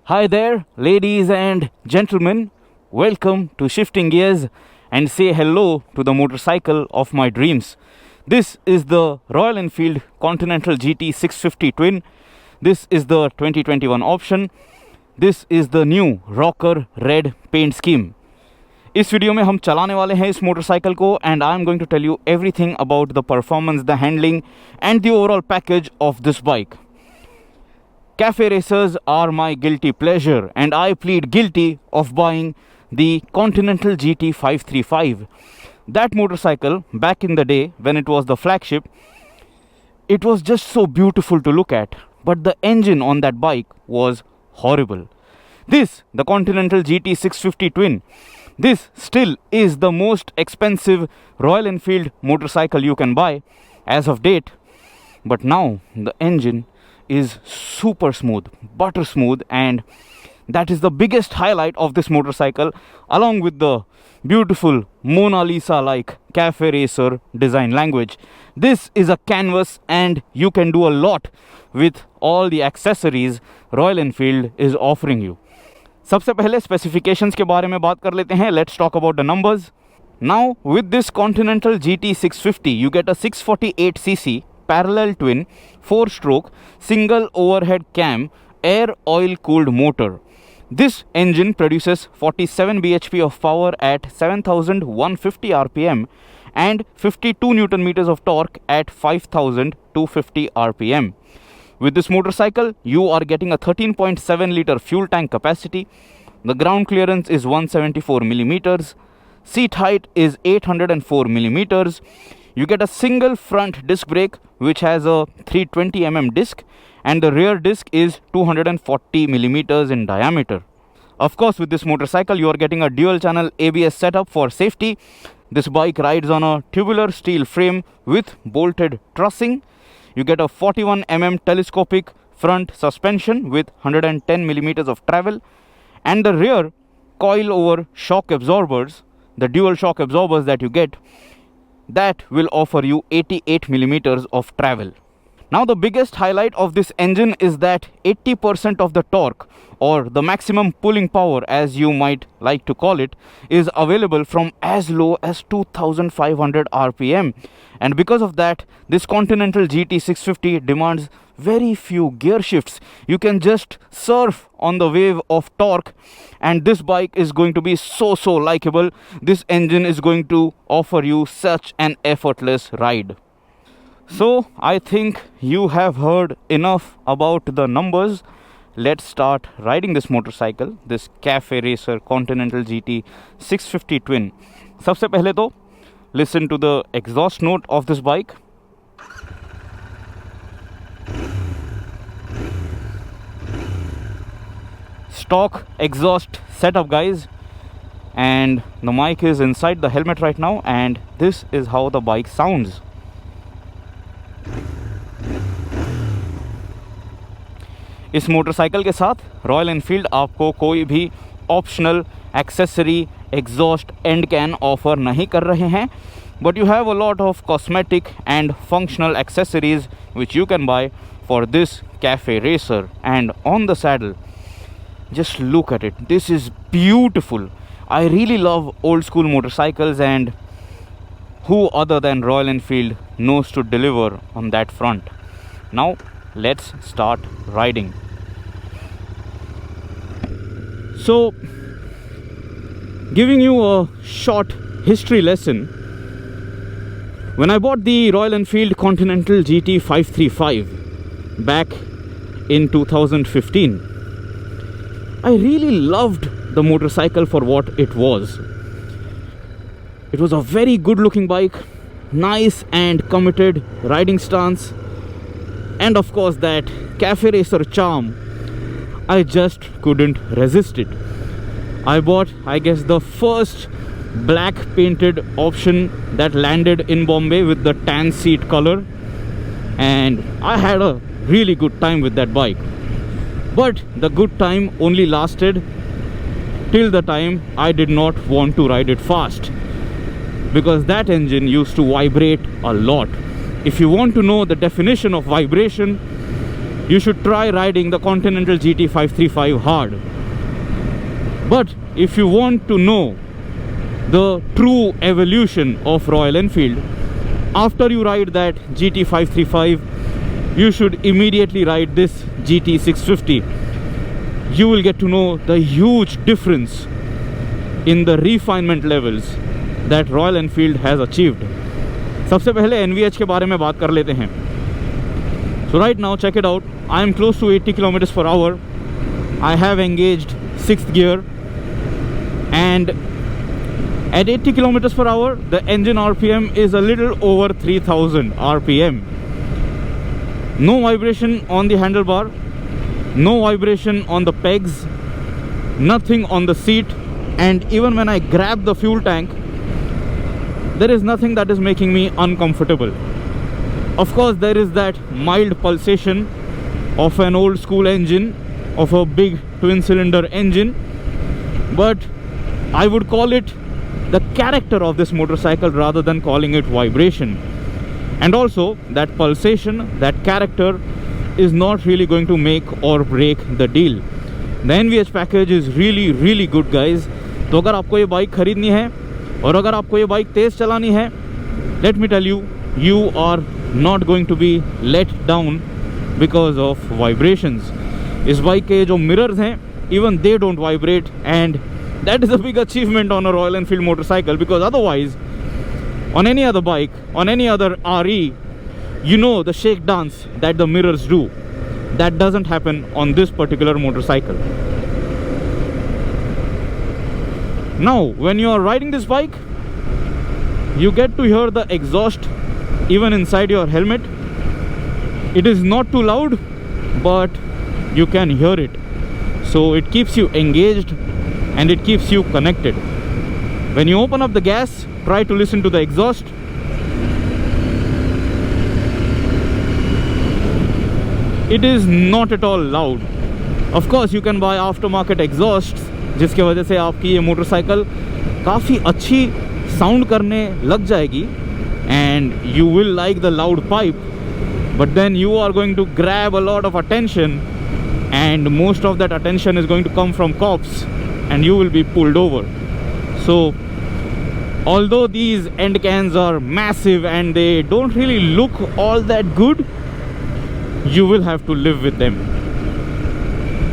Hi there, ladies and gentlemen. Welcome to Shifting Gears and say hello to the motorcycle of my dreams. This is the Royal Enfield Continental GT 650 Twin. This is the 2021 option. This is the new rocker red paint scheme. इस video में हम चलाने वाले हैं इस motorcycle को and I am going to tell you everything about the performance, the handling and the overall package of this bike. Cafe racers are my guilty pleasure and I plead guilty of buying the Continental GT 535. That motorcycle, back in the day when it was the flagship, it was just so beautiful to look at, but the engine on that bike was horrible. This, the Continental GT 650 Twin, this still is the most expensive Royal Enfield motorcycle you can buy as of date, but now the engine is super smooth, butter smooth, and that is the biggest highlight of this motorcycle, along with the beautiful Mona Lisa like cafe racer design language. This is a canvas and you can do a lot with all the accessories Royal Enfield is offering you. सबसे पहले specifications के बारे में बात कर लेते हैं. Let's talk about the numbers. Now with this continental GT 650 you get a 648cc parallel twin 4-stroke single overhead cam air oil cooled motor. This engine produces 47 bhp of power at 7150 rpm and 52 newton meters of torque at 5250 rpm. With this motorcycle you are getting a 13.7 liter fuel tank capacity. The ground clearance is 174 millimeters. Seat height is 804 millimeters. You get a single front disc brake which has a 320 mm disc and the rear disc is 240 millimeters in diameter. Of course, with this motorcycle you are getting a dual channel ABS setup for safety. This bike rides on a tubular steel frame with bolted trussing. You get a 41 mm telescopic front suspension with 110 millimeters of travel, and the rear coil over shock absorbers, the dual shock absorbers that you get, that will offer you 88 millimeters of travel. Now the biggest highlight of this engine is that 80% of the torque, or the maximum pulling power as you might like to call it, is available from as low as 2500 rpm, and because of that this Continental GT 650 demands very few gear shifts. You can just surf on the wave of torque and this bike is going to be so likable. This engine is going to offer you such an effortless ride. So I think you have heard enough about the numbers. Let's start riding this motorcycle, this cafe racer Continental GT 650 Twin. सबसे पहले तो listen to the exhaust note of this bike. Stock exhaust setup, guys, and the mic is inside the helmet right now and this is how the bike sounds. इस motorcycle के साथ royal Enfield आपको कोई भी optional accessory exhaust and can offer नहीं कर रहे हैं, but you have a lot of cosmetic and functional accessories which you can buy for this cafe racer. And on the saddle, just look at it. This is beautiful. I really love old school motorcycles and who other than Royal Enfield knows to deliver on that front. Now let's start riding. So, giving you a short history lesson, when I bought the Royal Enfield Continental GT 535 back in 2015, I really loved the motorcycle for what it was. It was a very good looking bike, nice and committed riding stance, and of course that cafe racer charm. I just couldn't resist it. I bought, I guess, the first black painted option that landed in Bombay with the tan seat color, and I had a really good time with that bike. But the good time only lasted till the time I did not want to ride it fast, because that engine used to vibrate a lot. If you want to know the definition of vibration, you should try riding the Continental GT 535 hard. But if you want to know the true evolution of Royal Enfield, after you ride that GT 535, you should immediately ride this GT 650. You will get to know the huge difference in the refinement levels that Royal Enfield has achieved. सबसे पहले NVH के बारे में बात कर लेते हैं. So right now, check it out. I am close to 80 kilometers per hour. I have engaged 6th gear, and at 80 kilometers per hour, the engine RPM is a little over 3000 RPM. No vibration on the handlebar, no vibration on the pegs, nothing on the seat, and even when I grab the fuel tank, there is nothing that is making me uncomfortable. Of course, there is that mild pulsation of an old school engine, of a big twin cylinder engine, but I would call it the character of this motorcycle rather than calling it vibration. And also, that pulsation, that character is not really going to make or break the deal. The NVH package is really good, guys. तो अगर आपको ये bike खरीदनी है और अगर आपको ये बाइक तेज़ चलानी है, let me tell you, you are not going to be let down because of vibrations. इस बाइक के जो mirrors हैं, even they don't vibrate, and that is a big achievement on a Royal Enfield motorcycle, because otherwise, on any other bike, on any other RE, you know the shake dance that the mirrors do. That doesn't happen on this particular motorcycle. Now, when you are riding this bike, you get to hear the exhaust even inside your helmet. It is not too loud, but you can hear it. So it keeps you engaged and it keeps you connected. When you open up the gas, try to listen to the exhaust. It is not at all loud. Of course, you can buy aftermarket exhausts, जिसके वजह से आपकी ये motorcycle काफ़ी अच्छी sound करने लग जाएगी, and you will like the loud pipe, but then you are going to grab a lot of attention, and most of that attention is going to come from cops, and you will be pulled over. So although these end cans are massive and they don't really look all that good, you will have to live with them.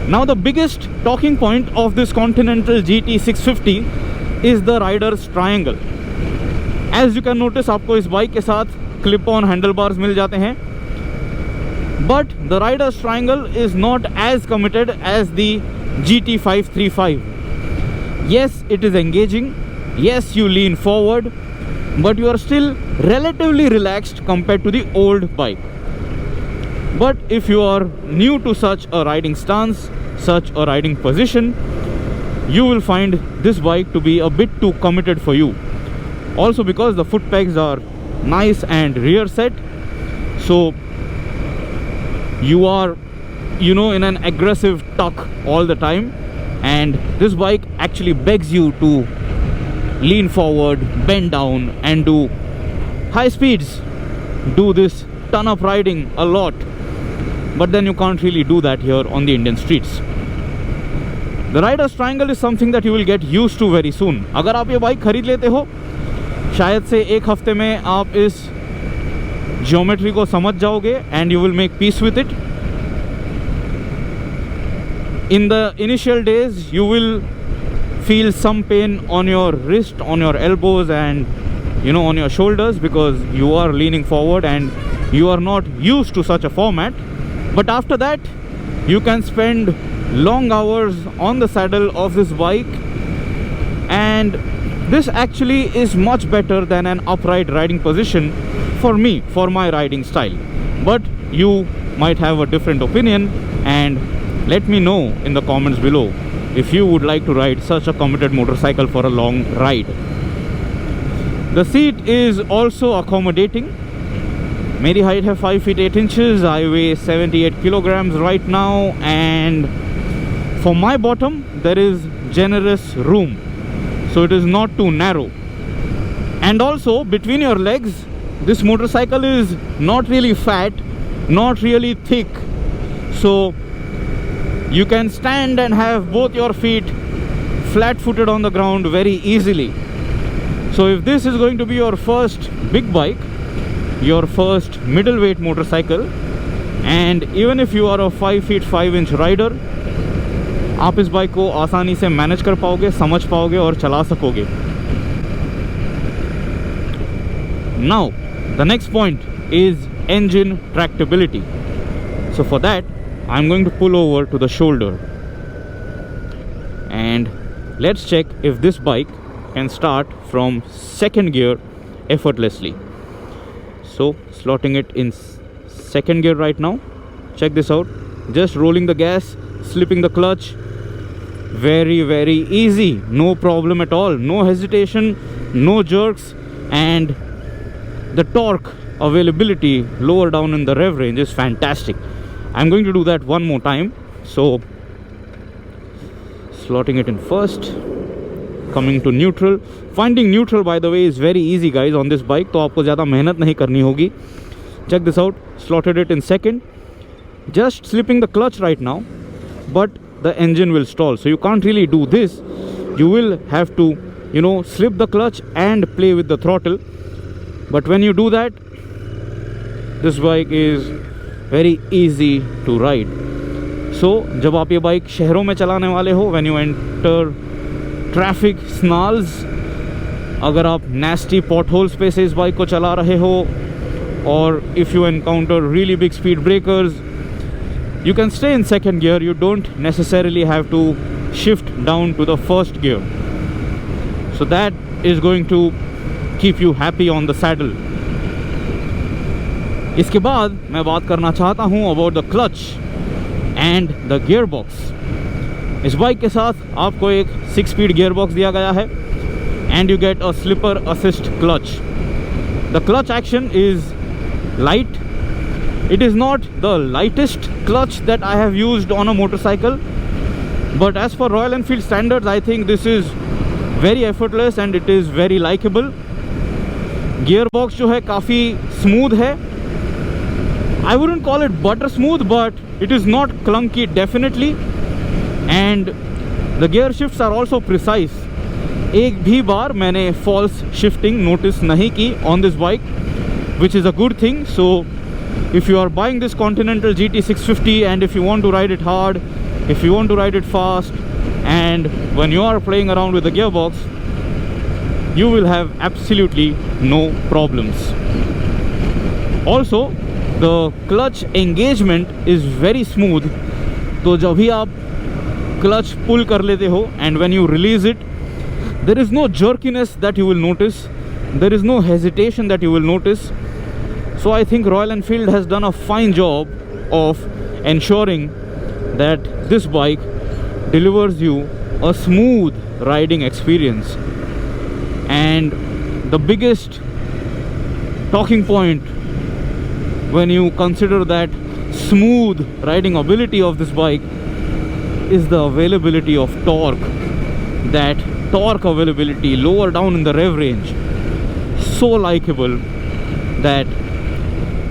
Now, the biggest talking point of this Continental GT 650 is the rider's triangle. As you can notice, आपको इस bike के साथ clip-on handlebars मिल जाते हैं, but the rider's triangle is not as committed as the GT 535. Yes, it is engaging. Yes, you lean forward, but you are still relatively relaxed compared to the old bike. But if you are new to such a riding stance, such a riding position, you will find this bike to be a bit too committed for you. Also because the foot pegs are nice and rear set, so you are, you know, in an aggressive tuck all the time, and this bike actually begs you to lean forward, bend down and do high speeds, do this ton up riding a lot. But then you can't really do that here on the Indian streets. The rider's triangle is something that you will get used to very soon. अगर आप ये bike खरीद लेते हो, शायद से एक हफ्ते में आप इस ज्योमेट्री को समझ जाओगे, and you will make peace with it. In the initial days, you will feel some pain on your wrist, on your elbows, and you know, on your shoulders, because you are leaning forward and you are not used to such a format. But after that, you can spend long hours on the saddle of this bike, and this actually is much better than an upright riding position for me, for my riding style. But you might have a different opinion, and let me know in the comments below if you would like to ride such a commuted motorcycle for a long ride. The seat is also accommodating. मेरी height है 5 feet 8 inches. I weigh 78 kilograms right now, and for my bottom there is generous room, so it is not too narrow. And also between your legs, this motorcycle is not really fat, not really thick, So you can stand and have both your feet flat-footed on the ground very easily. So if this is going to be your first big bike, your first middleweight motorcycle, and even if you are a 5 feet 5 inch rider, आप इस bike को आसानी से manage कर पाओगे, समझ पाओगे और चला सकोगे. Now the next point is engine tractability. So for that I'm going to pull over to the shoulder and let's check if this bike can start from second gear effortlessly. So slotting it in second gear right now. Check this out. Just rolling the gas, slipping the clutch. Very easy. No problem at all. No hesitation, no jerks, and the torque availability lower down in the rev range is fantastic. I'm going to do that one more time. So slotting it in first, coming to neutral. Finding neutral, by the way, is very easy, guys, on this bike. तो आपको ज़्यादा मेहनत नहीं करनी होगी. Check this out. Slotted it in second. Just slipping the clutch right now, but the engine will stall. So you can't really do this. You will have to, slip the clutch and play with the throttle. But when you do that, this bike is very easy to ride. So जब आप ये bike शहरों में चलाने वाले हो, when you enter traffic snarls, अगर आप nasty potholes पे से इस बाइक को चला रहे हो, or if you encounter really big speed breakers, you can stay in second gear. You don't necessarily have to shift down to the first gear. So that is going to keep you happy on the saddle. इसके बाद मैं बात करना चाहता हूँ about the clutch and the gearbox. इस bike के साथ आपको एक 6-speed gearbox दिया गया है and you get a slipper assist clutch. The clutch action is light. It is not the lightest clutch that I have used on a motorcycle, but as for Royal Enfield standards, I think this is very effortless and it is very likable. Gearbox जो है काफ़ी smooth है. I wouldn't call it butter smooth, but it is not clunky definitely, and the gear shifts are also precise. एक भी बार मैंने false shifting notice नहीं की on this bike, which is a good thing. So if you are buying this Continental GT650 and if you want to ride it hard, if you want to ride it fast, and when you are playing around with the gearbox, you will have absolutely no problems. Also, the clutch engagement is very smooth. तो जब भी आप clutch pull कर लेते हो and when you release it, there is no jerkiness that you will notice. There is no hesitation that you will notice. So I think Royal Enfield has done a fine job of ensuring that this bike delivers you a smooth riding experience. And the biggest talking point when you consider that smooth riding ability of this bike is the availability of torque. That torque availability lower down in the rev range, so likable that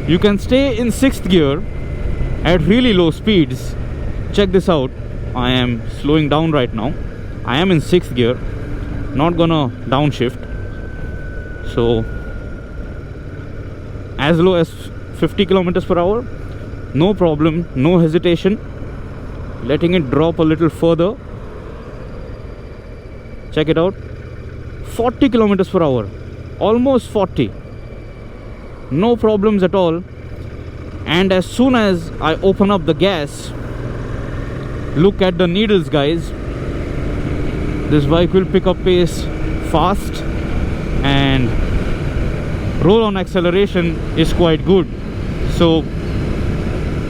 you can stay in 6th gear at really low speeds. Check this out. I am slowing down right now. I am in 6th gear, not gonna downshift. So as low as 50 kilometers per hour, no problem, no hesitation. Letting it drop a little further. Check it out. 40 kilometers per hour, almost 40. No problems at all. And as soon as I open up the gas, look at the needles, guys. This bike will pick up pace fast and roll on acceleration is quite good. So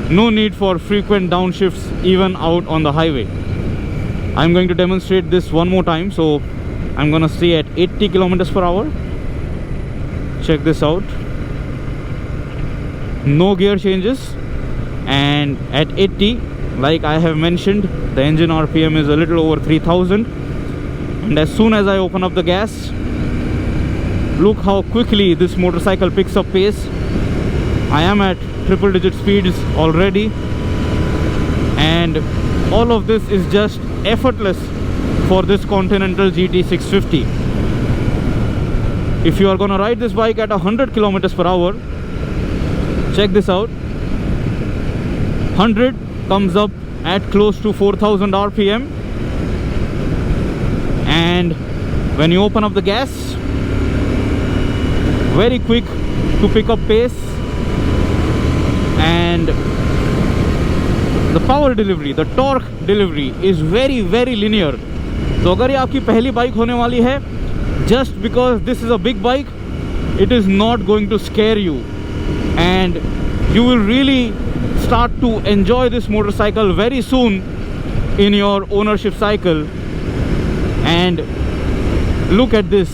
no need for frequent downshifts even out on the highway. I'm going to demonstrate this one more time. So I'm gonna stay at 80 kilometers per hour. Check this out. No gear changes, and at 80, like I have mentioned, the engine RPM is a little over 3000. And as soon as I open up the gas, look how quickly this motorcycle picks up pace. I am at triple digit speeds already. and all of this is just effortless for this Continental GT 650. If you are gonna ride this bike at 100 kilometers per hour, check this out. 100 comes up at close to 4000 RPM, and when you open up the gas, very quick to pick up pace, and the power delivery, the torque delivery is very linear. तो अगर ये आपकी पहली bike होने वाली है, just because this is a big bike, it is not going to scare you, and you will really start to enjoy this motorcycle very soon in your ownership cycle. And look at this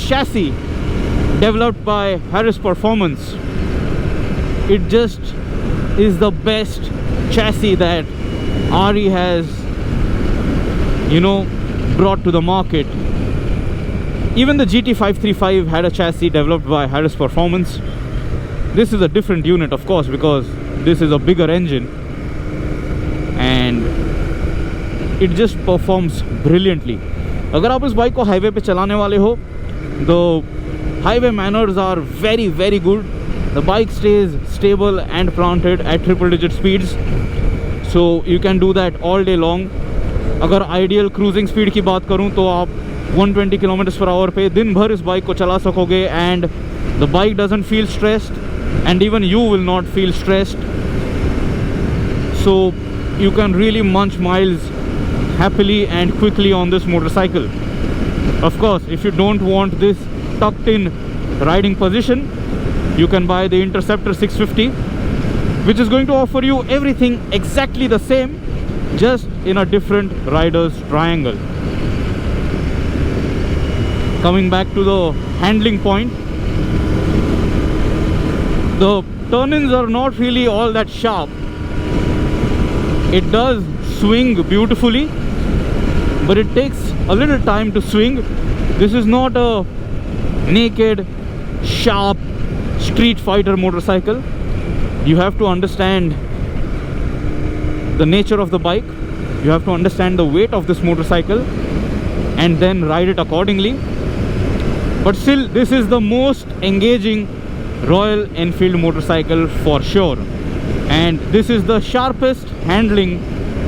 chassis developed by Harris Performance. It just is the best chassis that RE has, you know, brought to the market. Even the GT535 had a chassis developed by Harris Performance. This is a different unit, of course, because this is a bigger engine, and it just performs brilliantly. अगर आप इस bike को highway पे चलाने वाले हो, the highway manners are very good. The bike stays stable and planted at triple digit speeds, so you can do that all day long. अगर ideal cruising speed की बात करूं तो आप 120 किलोमीटर पर आवर पे दिन भर इस बाइक को चला सकोगे, and the bike doesn't feel stressed, and even you will not feel stressed. So you can really munch miles happily and quickly on this motorcycle. Of course, if you don't want this tucked in riding position, you can buy the Interceptor 650, which is going to offer you everything exactly the same, just in a different rider's triangle. Coming back to the handling point, the turn-ins are not really all that sharp. It does swing beautifully, but it takes a little time to swing. This is not a naked, sharp street fighter motorcycle. You have to understand the nature of the bike, you have to understand the weight of this motorcycle, and then ride it accordingly. But still, this is the most engaging Royal Enfield motorcycle for sure, and this is the sharpest handling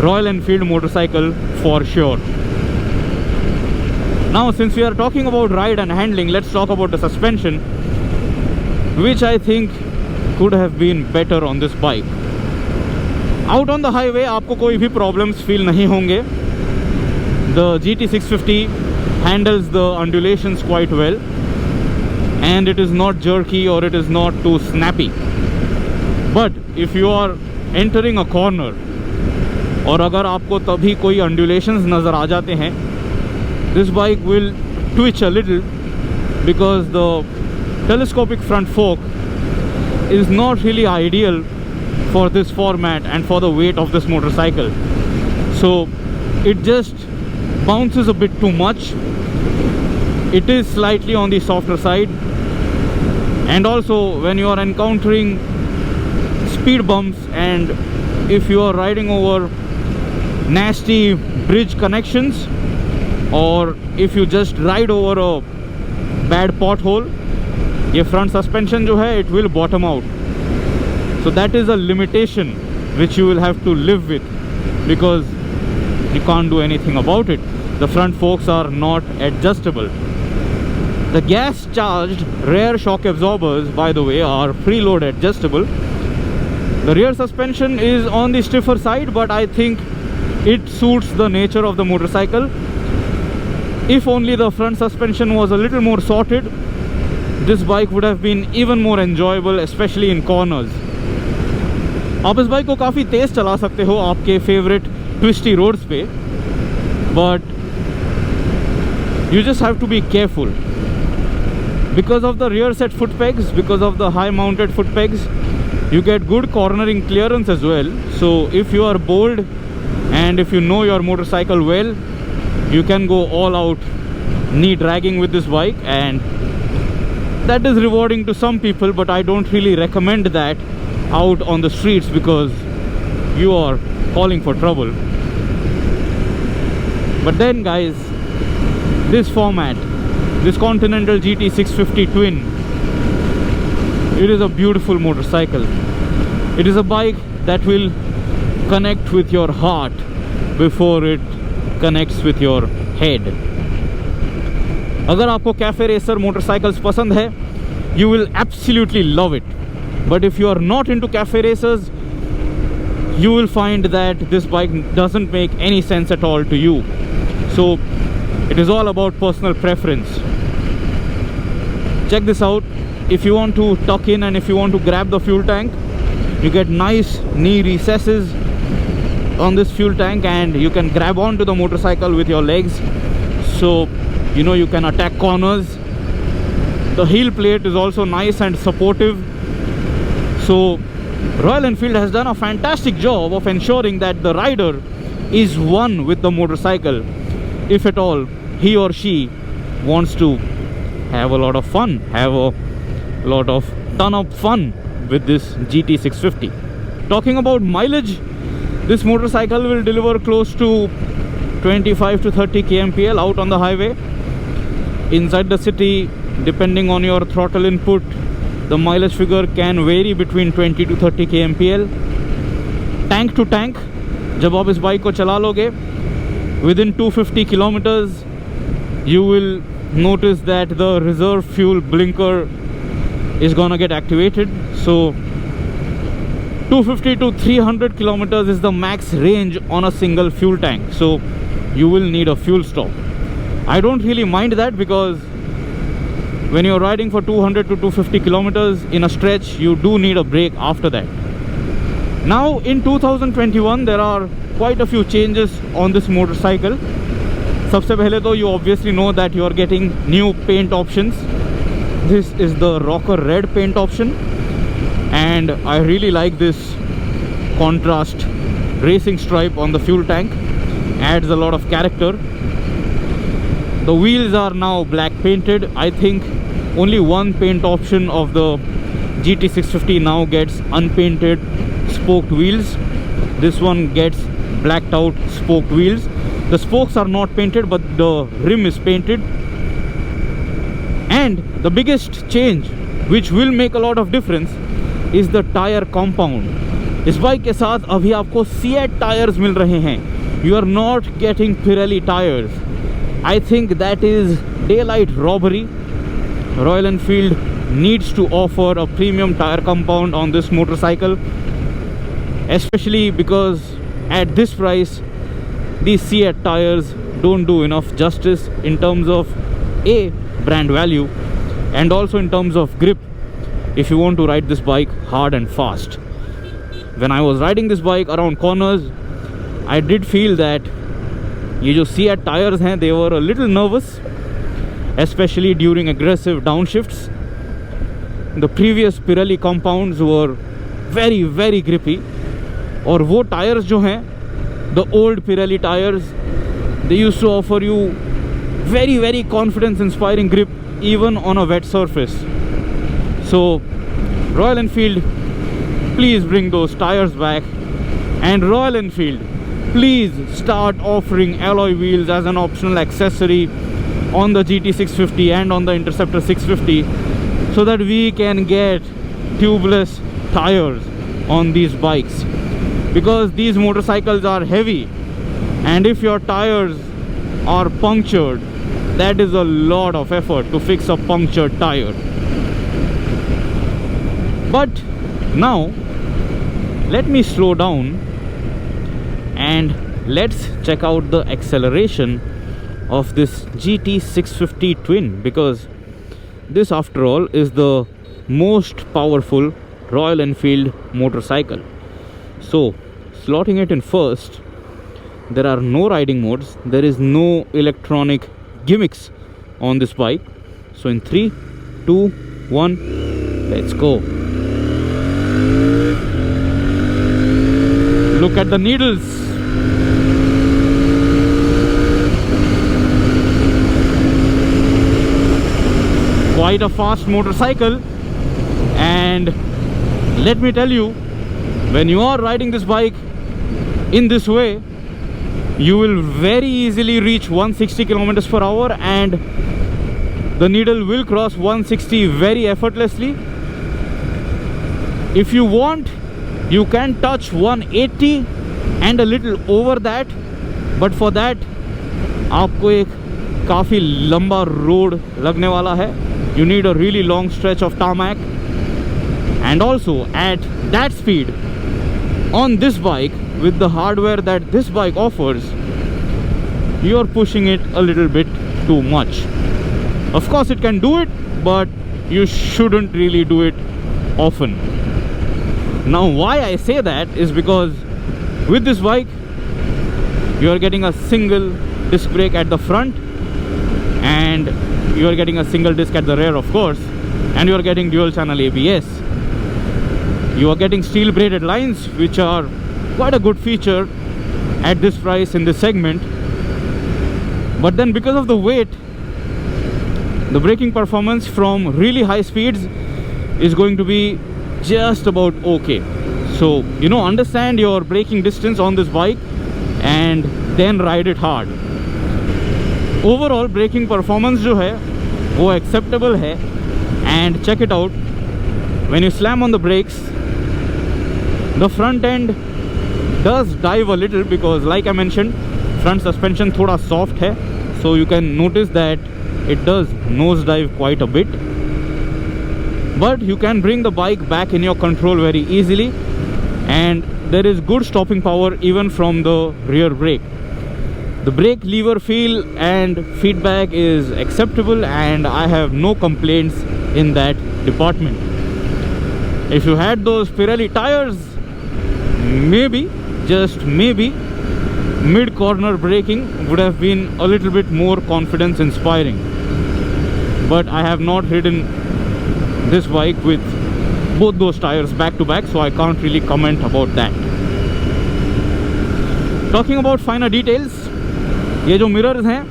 Royal Enfield motorcycle for sure. Now, since we are talking about ride and handling, let's talk about the suspension, which I think could have been better on this bike. Out on the highway, आपको कोई भी problems feel नहीं होंगे. The GT650 handles the undulations quite well, and it is not jerky or it is not too snappy. But if you are entering a corner, और अगर आपको तभी कोई undulations नज़र आ जाते हैं, this bike will twitch a little, because the telescopic front fork is not really ideal for this format and for the weight of this motorcycle. So it just bounces a bit too much. It is slightly on the softer side, and also when you are encountering speed bumps, and if you are riding over nasty bridge connections, or if you just ride over a bad pothole, ये front suspension जो है, it will bottom out. So that is a limitation which you will have to live with, because you can't do anything about it. The front forks are not adjustable. The gas charged rear shock absorbers, by the way, are preload adjustable. The rear suspension is on the stiffer side, but I think it suits the nature of the motorcycle. If only the front suspension was a little more sorted, this bike would have been even more enjoyable, especially in corners. आप इस bike को काफ़ी तेज़ चला सकते हो आपके favourite twisty roads पे, but you just have to be careful. Because of the rear set foot pegs, because of the high mounted foot pegs, you get good cornering clearance as well. So if you are bold and if you know your motorcycle well, you can go all out knee dragging with this bike, and that is rewarding to some people, but I don't really recommend that out on the streets, because you are calling for trouble. But then guys, this format, this Continental GT 650 Twin, it is a beautiful motorcycle. It is a bike that will connect with your heart before it connects with your head. अगर आपको cafe racer motorcycles पसंद है, you will absolutely love it. But if you are not into cafe racers, you will find that this bike doesn't make any sense at all to you. So it is all about personal preference. Check this out. If you want to tuck in and if you want to grab the fuel tank, you get nice knee recesses on this fuel tank, and you can grab onto the motorcycle with your legs, so you know you can attack corners. The heel plate is also nice and supportive. So Royal Enfield has done a fantastic job of ensuring that the rider is one with the motorcycle, if at all he or she wants to have a lot of fun, have a lot of ton-up fun with this GT 650. Talking about mileage, this motorcycle will deliver close to 25 to 30 kmpl out on the highway. Inside the city, depending on your throttle input, the mileage figure can vary between 20 to 30 kmpl. Tank to tank, जब आप इस bike को चला लोगे, within 250 kilometers, you will notice that the reserve fuel blinker is gonna get activated. So 250 to 300 kilometers is the max range on a single fuel tank, so you will need a fuel stop. I don't really mind that, because when you're riding for 200 to 250 kilometers in a stretch, you do need a break after that. Now in 2021 there are quite a few changes on this motorcycle. सबसे पहले तो you obviously know that you are getting new paint options. This is the rocker red paint option, and I really like this contrast racing stripe on the fuel tank. Adds a lot of character. The wheels are now black painted. I think only one paint option of the GT 650 now gets unpainted spoked wheels. This one gets blacked out spoked wheels. The spokes are not painted, but the rim is painted. And the biggest change, which will make a lot of difference, is the tire compound. इस bike के साथ अभी आपको CEAT tyres मिल रहे हैं. You are not getting Pirelli tires. I think that is daylight robbery. Royal Enfield needs to offer a premium tire compound on this motorcycle, especially because at this price these CEAT tires don't do enough justice in terms of A, brand value, and also in terms of grip if you want to ride this bike hard and fast. When I was riding this bike around corners, I did feel that ये जो CEAT tires हैं, they were a little nervous, especially during aggressive downshifts. The previous Pirelli compounds were very very grippy, और वो tires जो हैं, the old Pirelli tires, they used to offer you very very confidence inspiring grip even on a wet surface. So Royal Enfield, please bring those tires back, and Royal Enfield, please start offering alloy wheels as an optional accessory on the GT 650 and on the Interceptor 650, so that we can get tubeless tires on these bikes, because these motorcycles are heavy, and if your tires are punctured, that is a lot of effort to fix a punctured tire. But now let me slow down and let's check out the acceleration of this GT 650 Twin, because this after all is the most powerful Royal Enfield motorcycle. So slotting it in first, there are no riding modes, there is no electronic gimmicks on this bike. So in 3, 2, 1, let's go. Look at the needles. Quite a fast motorcycle, and let me tell you, when you are riding this bike, In this way, you will very easily reach 160 kilometers per hour, and the needle will cross 160 very effortlessly. If you want, you can touch 180 and a little over that, but for that आपको एक काफ़ी लंबा road लगने वाला है. You need a really long stretch of tarmac, and also at that speed on this bike, with the hardware that this bike offers, you are pushing it a little bit too much. Of course it can do it, but you shouldn't really do it often. Now why I say that is because with this bike you are getting a single disc brake at the front, and you are getting a single disc at the rear, of course, and you are getting dual channel ABS. You are getting steel braided lines, which are quite a good feature at this price in this segment. But then because of the weight, the braking performance from really high speeds is going to be just about okay. So, you know, understand your braking distance on this bike and then ride it hard. Overall braking performance जो है वो acceptable है, and check it out. When you slam on the brakes, the front end does dive a little because, like I mentioned, front suspension थोड़ा soft है, so you can notice that it does nose dive quite a bit. But you can bring the bike back in your control very easily, and there is good stopping power even from the rear brake. The brake lever feel and feedback is acceptable, and I have no complaints in that department. If you had those Pirelli tires, maybe, just maybe, mid-corner braking would have been a little bit more confidence inspiring. But I have not ridden this bike with both those tires back to back, so I can't really comment about that. Talking about finer details, ये जो mirrors हैं,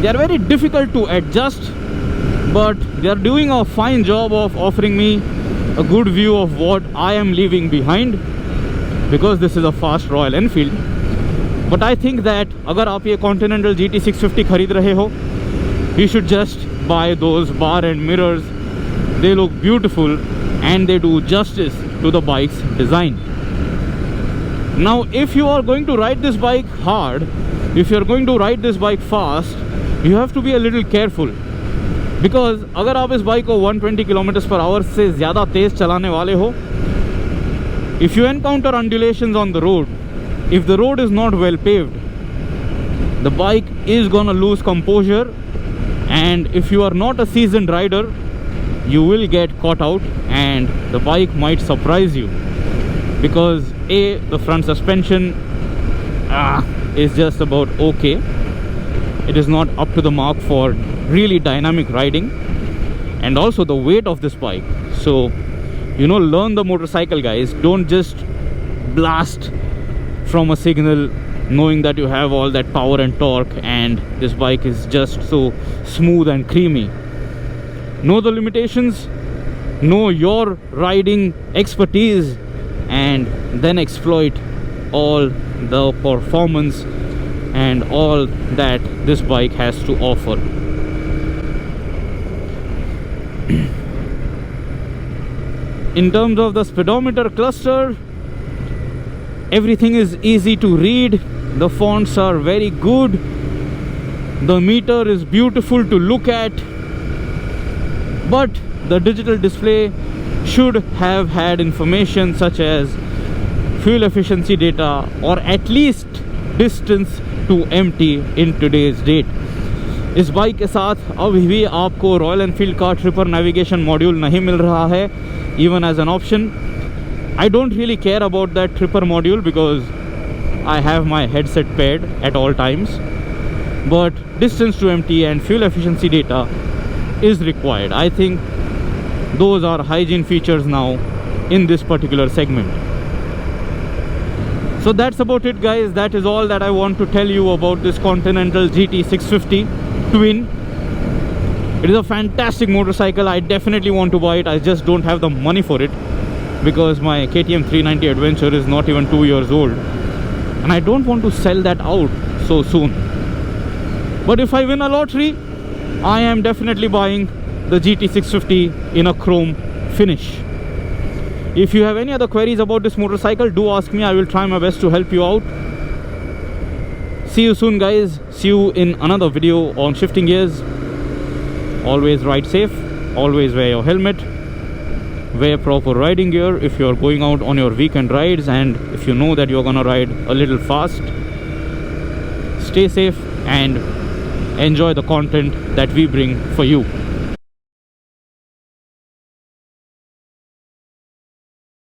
they are very difficult to adjust, but they are doing a fine job of offering me a good view of what I am leaving behind, because this is a fast Royal Enfield. But I think that अगर आप ये Continental GT650 खरीद रहे हो, you should just buy those bar and mirrors. They look beautiful and they do justice to the bike's design. Now if you are going to ride this bike hard, if you are going to ride this bike fast, you have to be a little careful, because अगर आप इस bike को 120 km/h से ज़्यादा तेज़ चलाने वाले हो, if you encounter undulations on the road, if the road is not well paved, the bike is gonna lose composure, and if you are not a seasoned rider, you will get caught out and the bike might surprise you, because the front suspension is just about okay. It is not up to the mark for really dynamic riding, and also the weight of this bike. So, you know, learn the motorcycle, guys. Don't just blast from a signal knowing that you have all that power and torque and this bike is just so smooth and creamy. Know the limitations, know your riding expertise, and then exploit all the performance and all that this bike has to offer. In terms of the speedometer cluster, everything is easy to read. The fonts are very good. The meter is beautiful to look at. But the digital display should have had information such as fuel efficiency data, or at least distance to empty in today's date. इस bike के साथ अभी भी आपको royal Enfield का tripper navigation module नहीं मिल रहा है, even as an option. I don't really care about that tripper module because I have my headset paired at all times, but distance to empty and fuel efficiency data is required. I think those are hygiene features now in this particular segment. So that's about it, guys. That is all that I want to tell you about this Continental GT650 Twin. It is a fantastic motorcycle. I definitely want to buy it. I just don't have the money for it because my KTM 390 Adventure is not even 2 years old. and I don't want to sell that out so soon. But if I win a lottery, I am definitely buying the GT650 in a chrome finish. If you have any other queries about this motorcycle, do ask me. I will try my best to help you out. See you soon, guys. See you in another video on Shifting Gears. Always ride safe, always wear your helmet, wear proper riding gear if you're going out on your weekend rides, and if you know that you're gonna ride a little fast. Stay safe and enjoy the content that we bring for you.